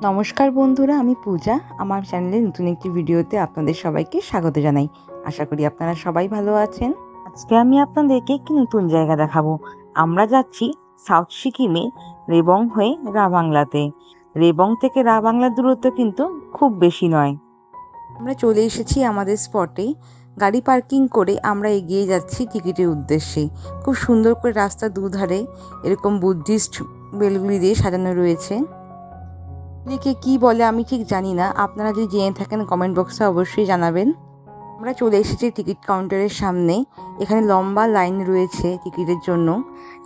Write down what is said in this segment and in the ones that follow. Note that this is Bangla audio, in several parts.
নমস্কার বন্ধুরা, আমি পূজা। আমার চ্যানেলে নতুন একটি ভিডিওতে আপনাদের সবাইকে স্বাগত জানাই। আশা করি আপনারা সবাই ভালো আছেন। আজকে আমি আপনাদেরকে একটি নতুন জায়গা দেখাবো। আমরা যাচ্ছি সাউথ সিকিমে রেবং হয়ে রাবাংলাতে। রেবং থেকে রাবাংলার দূরত্ব কিন্তু খুব বেশি নয়। আমরা চলে এসেছি আমাদের স্পটে। গাড়ি পার্কিং করে আমরা এগিয়ে যাচ্ছি টিকিটের উদ্দেশ্যে। খুব সুন্দর করে রাস্তার দুধারে এরকম বুদ্ধিস্ট বেলগুলি দিয়ে সাজানো রয়েছে। এদিকে কি বলে আমি ঠিক জানি না, আপনারা যদি জেনে থাকেন কমেন্ট বক্সে অবশ্যই জানাবেন। আমরা চলে এসেছি টিকিট কাউন্টারের সামনে। এখানে লম্বা লাইন রয়েছে টিকিটের জন্য।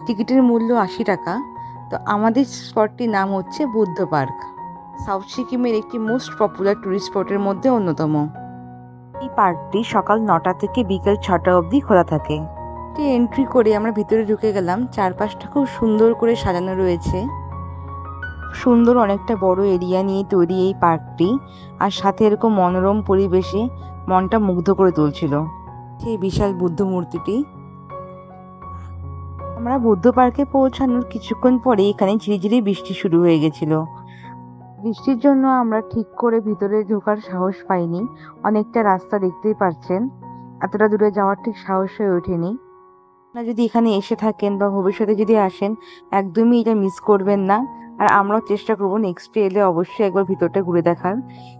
টিকিটের মূল্য 80 টাকা। তো আমাদের স্পটটির নাম হচ্ছে বুদ্ধ পার্ক। সাউথ সিকিমের একটি মোস্ট পপুলার ট্যুরিস্ট স্পটের মধ্যে অন্যতম। এই পার্কটি সকাল 9টা থেকে বিকেল 6টা অবধি খোলা থাকে। এন্ট্রি করে আমরা ভিতরে ঢুকে গেলাম। চারপাশটা খুব সুন্দর করে সাজানো রয়েছে। সুন্দর অনেকটা বড় এরিয়া নিয়ে তৈরি এই পার্কটি, আর সাথে এরকম মনোরম পরিবেশে মনটা মুগ্ধ করে তুলছিল সেই বিশাল বুদ্ধ মূর্তিটি। আমরা বুদ্ধ পার্কে পৌঁছানোর কিছুক্ষণ পরে এখানে ঝিরিঝিরি বৃষ্টি শুরু হয়ে গেছিল। বৃষ্টির জন্য আমরা ঠিক করে ভিতরে ঢোকার সাহস পাইনি। অনেকটা রাস্তা দেখতেই পারছেন, এতটা দূরে যাওয়ার ঠিক সাহস হয়ে ওঠেনি। আপনারা যদি এখানে এসে থাকেন বা ভবিষ্যতে যদি আসেন, একদমই এটা মিস করবেন না। আর আমরাও চেষ্টা করবো নেক্সট এলে অবশ্যই একবার ভিতরটা ঘুরে দেখার।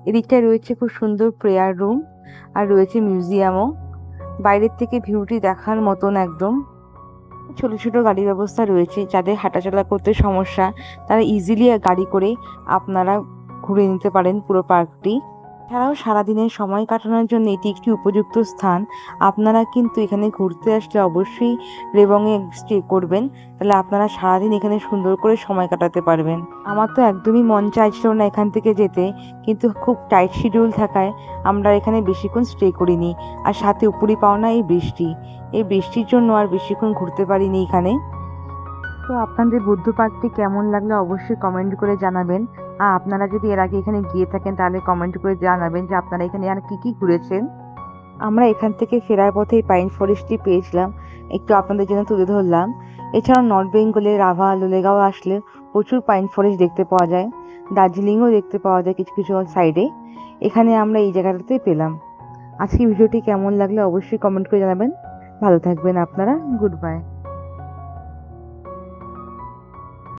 এদিকটায় রয়েছে খুব সুন্দর প্রেয়ার রুম, আর রয়েছে মিউজিয়ামও। বাইরের থেকে ভিউটি দেখার মতন একদম। ছোট ছোট গাড়ির ব্যবস্থা রয়েছে, যাদের হাঁটাচলা করতে সমস্যা তারা ইজিলি গাড়ি করে আপনারা ঘুরে নিতে পারেন পুরো পার্কটি। এছাড়াও সারাদিনের সময় কাটানোর জন্য এটি একটি উপযুক্ত স্থান। আপনারা কিন্তু এখানে ঘুরতে আসলে অবশ্যই রেবংয়ে স্টে করবেন, তাহলে আপনারা সারাদিন এখানে সুন্দর করে সময় কাটাতে পারবেন। আমার তো একদমই মন চাইছিল না এখান থেকে যেতে, কিন্তু খুব টাইট শিডিউল থাকায় আমরা এখানে বেশিক্ষণ স্টে করিনি। আর সাথে উপরি পাওনা এই বৃষ্টি, এই বৃষ্টির জন্য আর বেশিক্ষণ ঘুরতে পারিনি এখানে। তো আপনাদের বুদ্ধ পার্কটি কেমন লাগলো অবশ্যই কমেন্ট করে জানাবেন। আর আপনারা যদি এর আগে এখানে গিয়ে থাকেন তাহলে কমেন্ট করে জানাবেন যে আপনারা এখানে আর কি কি ঘুরেছেন। আমরা এখান থেকে ফেরার পথে এই পাইন ফরেস্টটি পেয়েছিলাম, একটু আপনাদের জন্য তুলে ধরলাম। এছাড়াও নর্থ বেঙ্গলের রাভা লোলেগাঁও আসলে প্রচুর পাইন ফরেস্ট দেখতে পাওয়া যায়। দার্জিলিংও দেখতে পাওয়া যায় কিছু কিছু সাইডে। এখানে আমরা এই জায়গাটাতে পেলাম। আজকে ভিডিওটি কেমন লাগলো অবশ্যই কমেন্ট করে জানাবেন। ভালো থাকবেন আপনারা। Good bye.